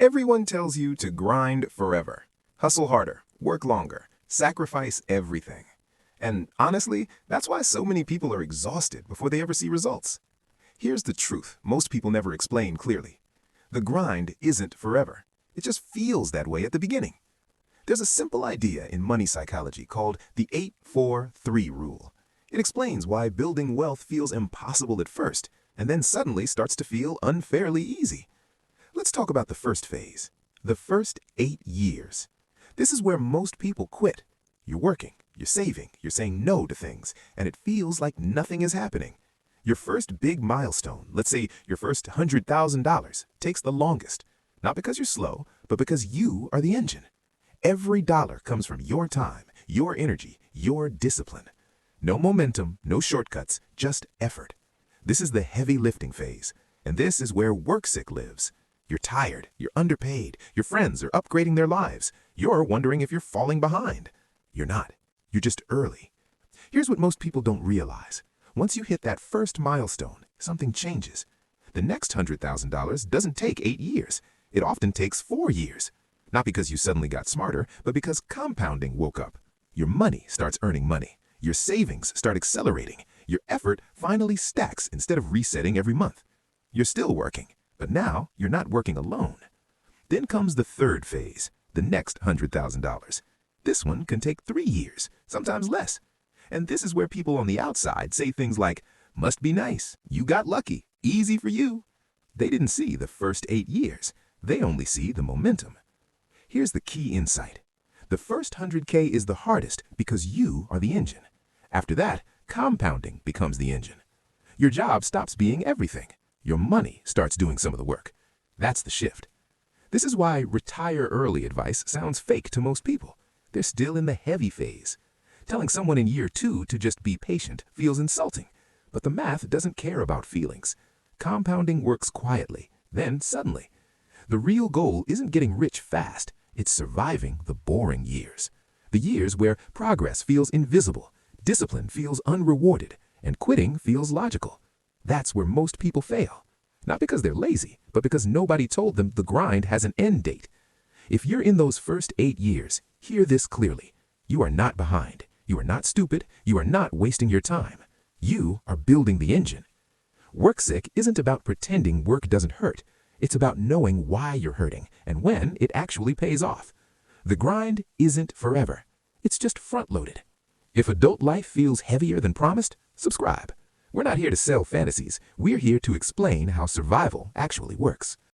Everyone tells you to grind forever, hustle harder, work longer, sacrifice everything. And honestly, that's why so many people are exhausted before they ever see results. Here's the truth most people never explain clearly. The grind isn't forever. It just feels that way at the beginning. There's a simple idea in money psychology called the 8-4-3 rule. It explains why building wealth feels impossible at first and then suddenly starts to feel unfairly easy. Let's talk about the first phase, the first 8 years. This is where most people quit. You're working, you're saving, you're saying no to things, and it feels like nothing is happening. Your first big milestone, let's say your first $100,000, takes the longest. Not because you're slow, but because you are the engine. Every dollar comes from your time, your energy, your discipline. No momentum, no shortcuts, just effort. This is the heavy lifting phase, and this is where WorkSick lives. You're tired, you're underpaid, your friends are upgrading their lives. You're wondering if you're falling behind. You're not. You're just early. Here's what most people don't realize. Once you hit that first milestone, something changes. The next $100,000 doesn't take 8 years. It often takes 4 years. Not because you suddenly got smarter, but because compounding woke up. Your money starts earning money. Your savings start accelerating. Your effort finally stacks instead of resetting every month. You're still working, but now you're not working alone. Then comes the third phase, the next $100,000. This one can take 3 years, sometimes less. And this is where people on the outside say things like, "Must be nice, you got lucky, easy for you." They didn't see the first 8 years. They only see the momentum. Here's the key insight. The first 100K is the hardest because you are the engine. After that, compounding becomes the engine. Your job stops being everything. Your money starts doing some of the work. That's the shift. This is why retire early advice sounds fake to most people. They're still in the heavy phase. Telling someone in year 2 to just be patient feels insulting, but the math doesn't care about feelings. Compounding works quietly, then suddenly. The real goal isn't getting rich fast, it's surviving the boring years. The years where progress feels invisible, discipline feels unrewarded, and quitting feels logical. That's where most people fail. Not because they're lazy, but because nobody told them the grind has an end date. If you're in those first 8 years, hear this clearly. You are not behind. You are not stupid. You are not wasting your time. You are building the engine. WorkSick isn't about pretending work doesn't hurt. It's about knowing why you're hurting and when it actually pays off. The grind isn't forever. It's just front-loaded. If adult life feels heavier than promised, subscribe. We're not here to sell fantasies. We're here to explain how survival actually works.